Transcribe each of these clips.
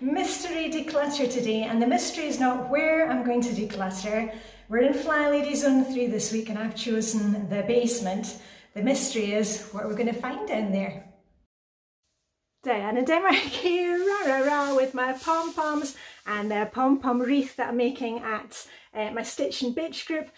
mystery declutter today, and the mystery is not where I'm going to declutter. We're in Flylady Zone 3 this week and I've chosen the basement. The mystery is what we're going to find down there. Diana Denmark here, rah rah rah, with my pom-poms and the pom-pom wreath that I'm making at my Stitch and Bitch group.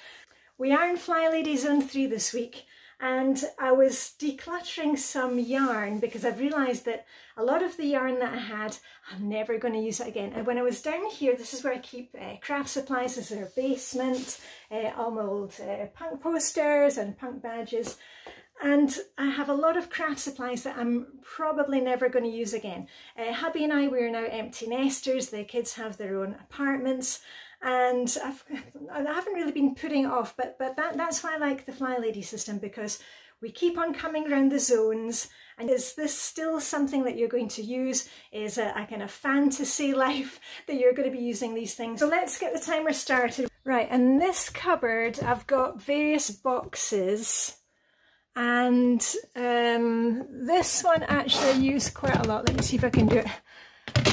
We are in Flylady Zone 3 this week, and I was decluttering some yarn because I've realised that a lot of the yarn that I had, I'm never going to use it again. And when I was down here, this is where I keep craft supplies. This is our basement, all my old punk posters and punk badges. And I have a lot of craft supplies that I'm probably never going to use again. Hubby and I, we're now empty nesters. The kids have their own apartments. And I haven't really been putting it off, but that's why I like the Flylady system, because we keep on coming around the zones. And is this still something that you're going to use? Is a kind of fantasy life that you're going to be using these things? So let's get the timer started. Right, in this cupboard I've got various boxes, and this one actually I use quite a lot. Let me see if I can do it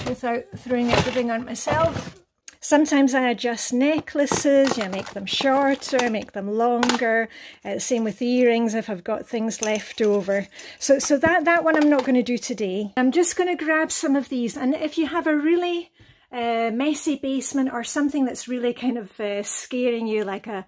without throwing everything on myself. Sometimes I adjust necklaces, I make them shorter, I make them longer. Same with earrings if I've got things left over. So that one I'm not going to do today. I'm just going to grab some of these, and if you have a really messy basement or something that's really kind of scaring you, like a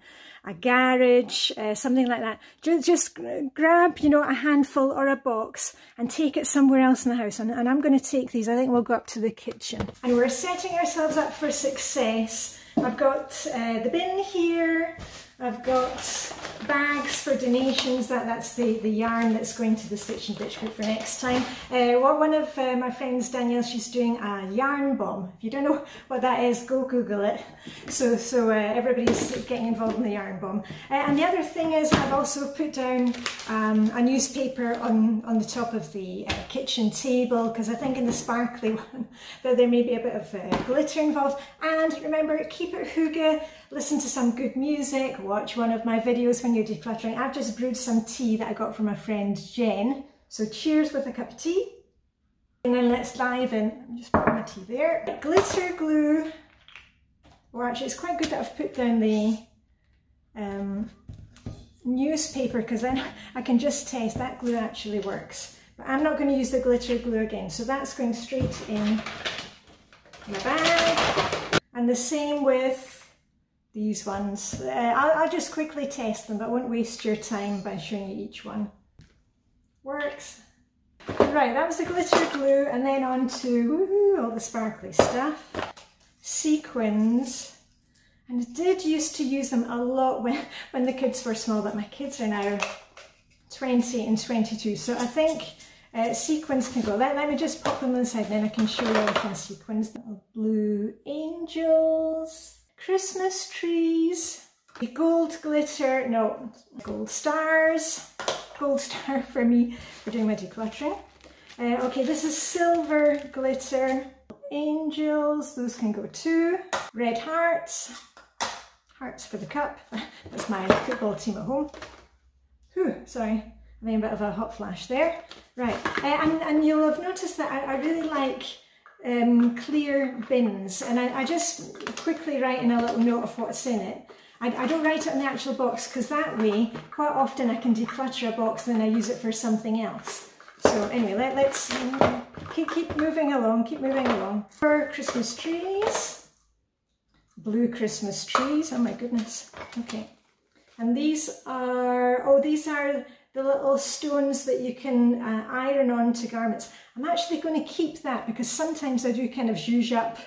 garage, something like that, just grab, you know, a handful or a box and take it somewhere else in the house. And I'm going to take these. I think we'll go up to the kitchen. And we're setting ourselves up for success. I've got the bin here. I've got bags for donations. That's the yarn that's going to the Stitch and Bitch group for next time. One of my friends, Danielle, she's doing a yarn bomb. If you don't know what that is, go Google it. So everybody's getting involved in the yarn bomb. And the other thing is, I've also put down a newspaper on the top of the kitchen table, because I think in the sparkly one that there may be a bit of glitter involved. And remember, keep it Hygge, listen to some good music, watch one of my videos when you're decluttering. I've just brewed some tea that I got from my friend Jen. So cheers with a cup of tea. And then let's dive in. I'm just putting my tea there. Glitter glue. Or actually, it's quite good that I've put down the newspaper, because then I can just test that glue actually works. But I'm not going to use the glitter glue again. So that's going straight in my bag. And the same with these ones. I'll just quickly test them, but I won't waste your time by showing you each one. Works. Right, that was the glitter glue, and then on to all the sparkly stuff. Sequins. And I did used to use them a lot when the kids were small, but my kids are now 20 and 22, so I think sequins can go. Let me just pop them inside, and then I can show you everything sequins. Blue angels. Christmas trees, gold glitter, no, gold stars, gold star for me for doing my decluttering. Okay, this is silver glitter, angels, those can go too. Red hearts, hearts for the cup, that's my football team at home. Whew, sorry, I'm having a bit of a hot flash there. Right, and you'll have noticed that I really like clear bins, and I just quickly write in a little note of what's in it. I don't write it on the actual box, because that way quite often I can declutter a box and then I use it for something else. So anyway, let's keep moving along. For Christmas trees, blue Christmas trees, oh my goodness. Okay, and these are the little stones that you can iron onto garments. I'm actually going to keep that, because sometimes I do kind of zhuzh up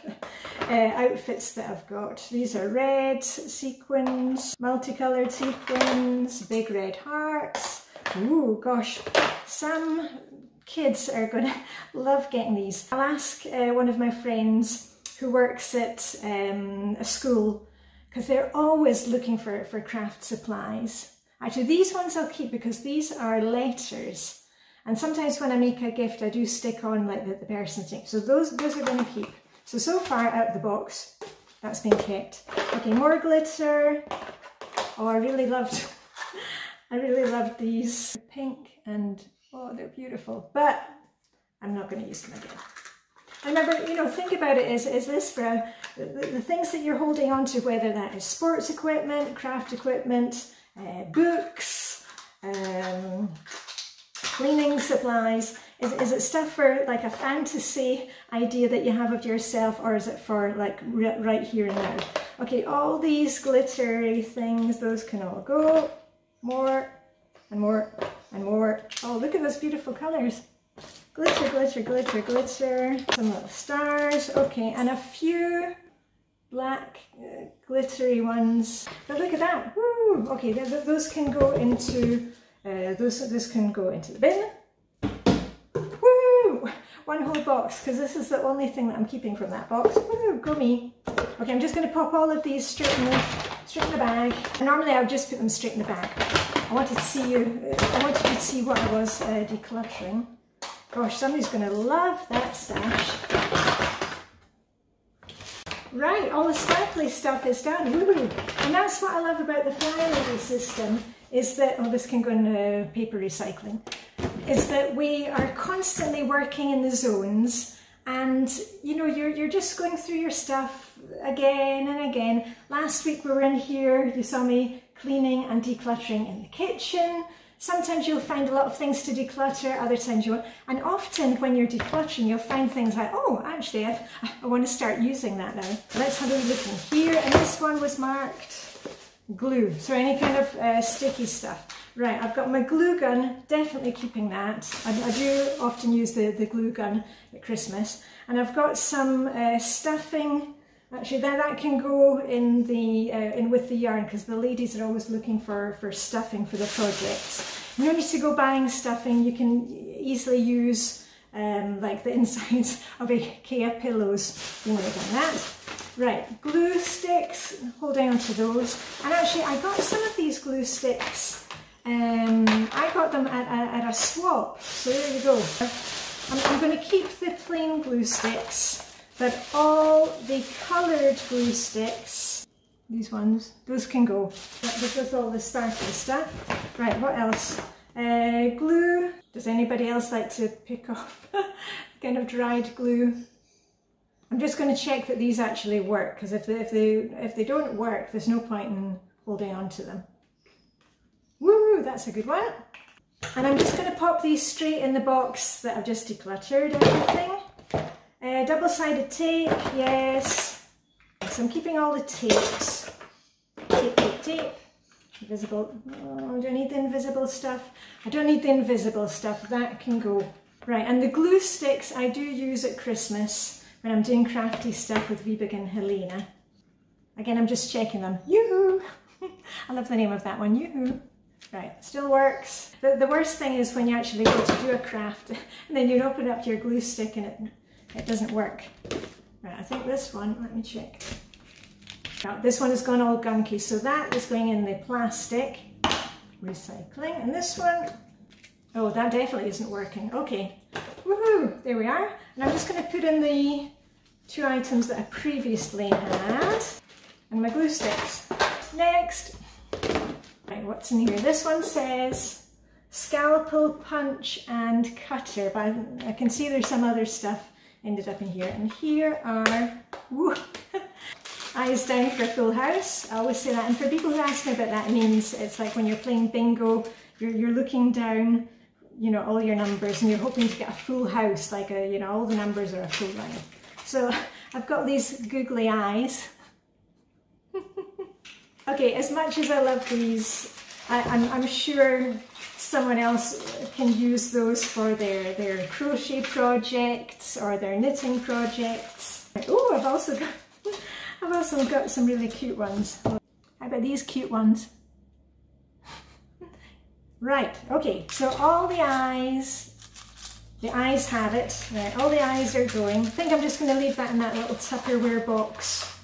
outfits that I've got. These are red sequins, multicoloured sequins, big red hearts. Ooh, gosh, some kids are going to love getting these. I'll ask one of my friends who works at a school, because they're always looking for craft supplies. Actually, these ones I'll keep, because these are letters. And sometimes when I make a gift, I do stick on like the person's name. So those are going to keep. So far out of the box, that's been kept. Okay, more glitter. Oh, I really loved these. Pink, and oh, they're beautiful. But I'm not going to use them again. Remember, you know, think about it is this for the things that you're holding on to, whether that is sports equipment, craft equipment, books, cleaning supplies. Is it stuff for like a fantasy idea that you have of yourself, or is it for like right here and now? Okay, all these glittery things, those can all go. More and more and more. Oh, look at those beautiful colours. Glitter, glitter, glitter, glitter. Some little stars. Okay, and a few black glittery ones. But look at that. Woo! Okay, those can go into those can go into the bin. Woo! One whole box, because this is the only thing that I'm keeping from that box. Woo! Go me. Okay, I'm just going to pop all of these straight in the bag. Normally I would just put them straight in the bag. I wanted to see what I was decluttering. Gosh, somebody's going to love that stash. Right, all the sparkly stuff is done. Woo! And that's what I love about the Flylady system, is that, oh, this can go in paper recycling, is that we are constantly working in the zones, and you know, you're just going through your stuff again and again. Last week we were in here, you saw me cleaning and decluttering in the kitchen. Sometimes you'll find a lot of things to declutter, other times you won't. And often when you're decluttering, you'll find things like, oh, actually, I want to start using that now. Let's have a look in here. And this one was marked glue. So any kind of sticky stuff. Right, I've got my glue gun, definitely keeping that. I do often use the glue gun at Christmas. And I've got some stuffing. Actually, that can go in the with the yarn, because the ladies are always looking for stuffing for the projects. You don't need to go buying stuffing. You can easily use like the insides of IKEA pillows. You would have done that. Right, glue sticks. Holding on to those. And actually, I got some of these glue sticks. I got them at a swap. So there you go. I'm going to keep the plain glue sticks. But all the coloured glue sticks, these ones, those can go. This is all the sparkly stuff. Right, what else? Glue. Does anybody else like to pick off kind of dried glue? I'm just going to check that these actually work, because if they don't work, there's no point in holding on to them. Woo, that's a good one. And I'm just going to pop these straight in the box that I've just decluttered everything. Double-sided tape, yes. So I'm keeping all the tapes. Tape, tape, tape. Invisible. Oh, do I need the invisible stuff? I don't need the invisible stuff. That can go. Right, and the glue sticks I do use at Christmas when I'm doing crafty stuff with Vibeke and Helena. Again, I'm just checking them. Yoo-hoo! I love the name of that one. Yoo-hoo! Right, still works. The worst thing is when you actually go to do a craft and then you open up your glue stick and it doesn't work. Right, I think this one, let me check. Now, this one has gone all gunky, so that is going in the plastic. Recycling. And this one, oh, that definitely isn't working. Okay, woohoo, there we are. And I'm just going to put in the two items that I previously had. And my glue sticks. Next. Right, what's in here? This one says scalpel, punch and cutter, but I can see there's some other stuff ended up in here. And here are, woo, eyes down for a full house. I always say that. And for people who ask me about that, it means it's like when you're playing bingo, you're looking down, you know, all your numbers and you're hoping to get a full house, like you know, all the numbers are a full line. So I've got these googly eyes. Okay, as much as I love these, I'm sure someone else can use those for their crochet projects or their knitting projects. Oh, I've also got some really cute ones. How about these cute ones? Right, okay, so all the eyes have it. Right, all the eyes are going. I think I'm just going to leave that in that little Tupperware box,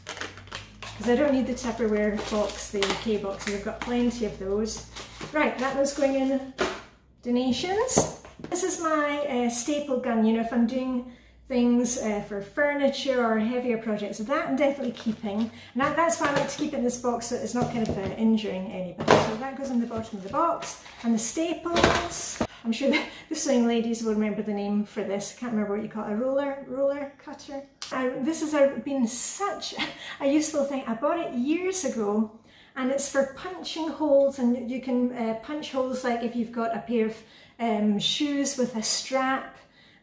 because I don't need the Tupperware box, the UK boxes. I've got plenty of those. Right, that was going in donations. This is my staple gun, you know, if I'm doing things for furniture or heavier projects. So that I'm definitely keeping. And that's why I like to keep it in this box so it's not kind of injuring anybody. So that goes in the bottom of the box. And the staples, I'm sure the sewing ladies will remember the name for this. I can't remember what you call it, a roller cutter. This has been such a useful thing. I bought it years ago, and it's for punching holes, and you can punch holes like if you've got a pair of shoes with a strap.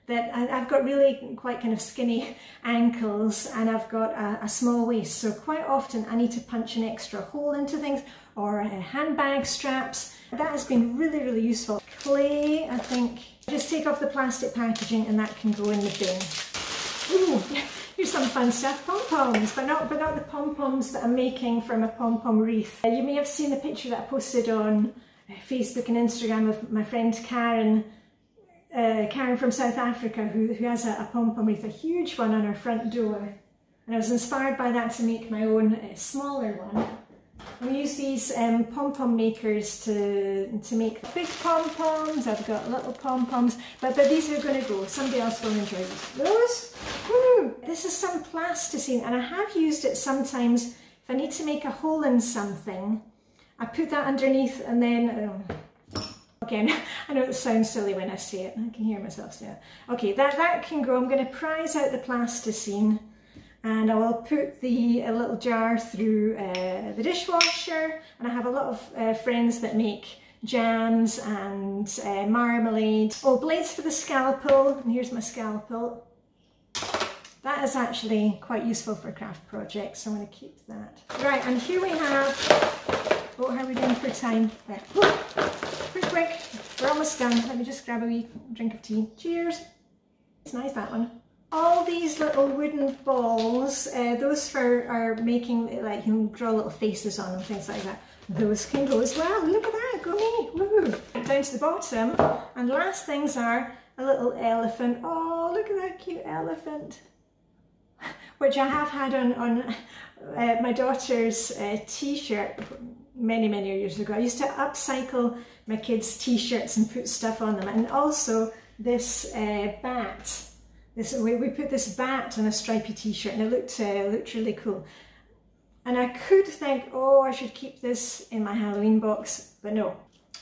That I've got really quite kind of skinny ankles, and I've got a small waist, so quite often I need to punch an extra hole into things, or handbag straps. That has been really, really useful. Clay, I think. Just take off the plastic packaging and that can go in the bin. Ooh, here's some fun stuff. Pom-poms, but not the pom-poms that I'm making from a pom-pom wreath. You may have seen the picture that I posted on Facebook and Instagram of my friend Karen from South Africa, who has a pom-pom wreath, a huge one on her front door. And I was inspired by that to make my own smaller one. I use these pom-pom makers to make big pom-poms. I've got little pom-poms, but these are going to go. Somebody else will enjoy these. Those? Woo! This is some plasticine, and I have used it sometimes if I need to make a hole in something. I put that underneath, and then again, I know it sounds silly when I say it. I can hear myself say it. Okay, that can go. I'm going to prise out the plasticine, and I will put a little jar through the dishwasher. And I have a lot of friends that make jams and marmalade. Oh, blades for the scalpel, and here's my scalpel. That is actually quite useful for craft projects, so I'm going to keep that. Right, and here we have, oh, how are we doing for time? Right. Quick, we're almost done. Let me just grab a wee drink of tea. Cheers. It's nice, that one. All these little wooden balls, those are making, like, you can draw little faces on them, things like that. Those can go as well. Look at that, go me, woohoo. Down to the bottom, and last things are a little elephant. Oh, look at that cute elephant, which I have had on my daughter's t-shirt many years ago. I used to upcycle my kids' t-shirts and put stuff on them, and also this bat. We put this bat on a stripy t-shirt, and it looked really cool. And I could think, oh, I should keep this in my Halloween box, but no.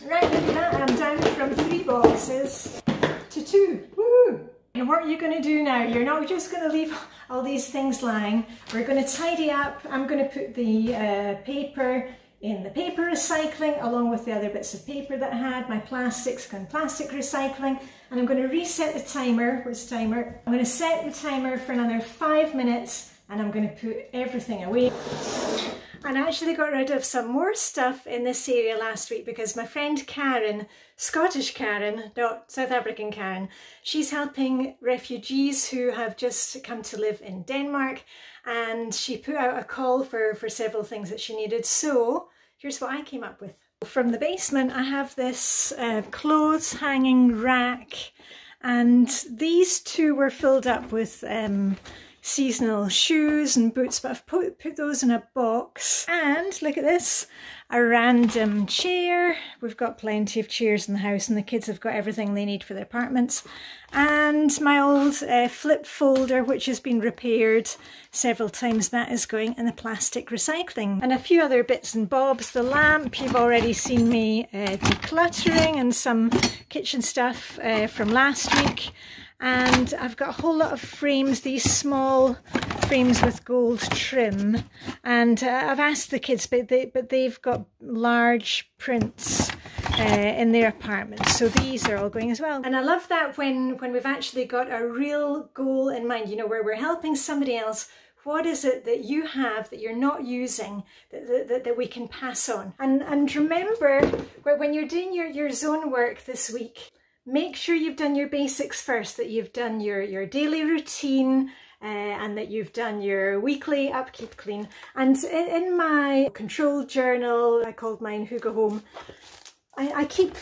Right, look at that, I'm down from 3 boxes to 2. Woo! And what are you going to do now? You're not just going to leave all these things lying. We're going to tidy up. I'm going to put the paper in the paper recycling, along with the other bits of paper that I had, my plastics, going plastic recycling, and I'm going to reset the timer. Where's the timer? I'm going to set the timer for another 5 minutes, and I'm going to put everything away. And I actually got rid of some more stuff in this area last week because my friend Karen, Scottish Karen, not South African Karen, she's helping refugees who have just come to live in Denmark, and she put out a call for several things that she needed. So here's what I came up with. From the basement, I have this clothes hanging rack, and these 2 were filled up with seasonal shoes and boots, but I've put those in a box. And look at this, a random chair. We've got plenty of chairs in the house, and the kids have got everything they need for their apartments. And my old flip folder, which has been repaired several times, that is going in the plastic recycling. And a few other bits and bobs. The lamp, you've already seen me decluttering, and some kitchen stuff from last week. And I've got a whole lot of frames, these small frames with gold trim, and I've asked the kids, but they've got large prints in their apartments, so these are all going as well. And I love that when we've actually got a real goal in mind, you know, where we're helping somebody else. What is it that you have that you're not using that we can pass on? And remember, when you're doing your zone work this week, make sure you've done your basics first, that you've done your daily routine, and that you've done your weekly upkeep clean. And in my control journal, I called mine Hygge Home, I keep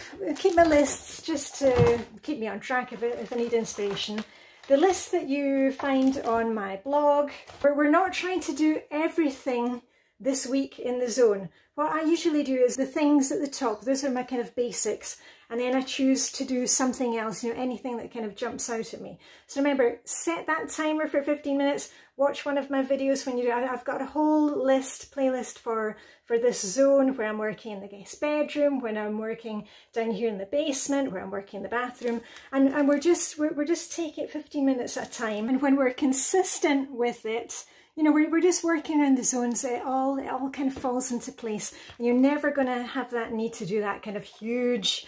my lists just to keep me on track if I need inspiration. The lists that you find on my blog, where we're not trying to do everything this week in the zone. What I usually do is the things at the top, those are my kind of basics, and then I choose to do something else, you know, anything that kind of jumps out at me. So remember, set that timer for 15 minutes, watch one of my videos when you do. I've got a whole playlist for this zone where I'm working in the guest bedroom, when I'm working down here in the basement, where I'm working in the bathroom, and we're just taking it 15 minutes at a time. And when we're consistent with it, you know, we're just working around the zones, it all kind of falls into place, and you're never going to have that need to do that kind of huge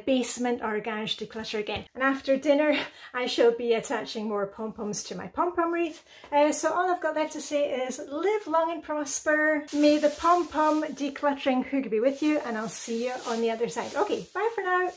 basement or garage declutter again. And after dinner, I shall be attaching more pom-poms to my pom-pom wreath. So all I've got left to say is live long and prosper. May the pom-pom decluttering Hygge be with you, and I'll see you on the other side. Okay, bye for now.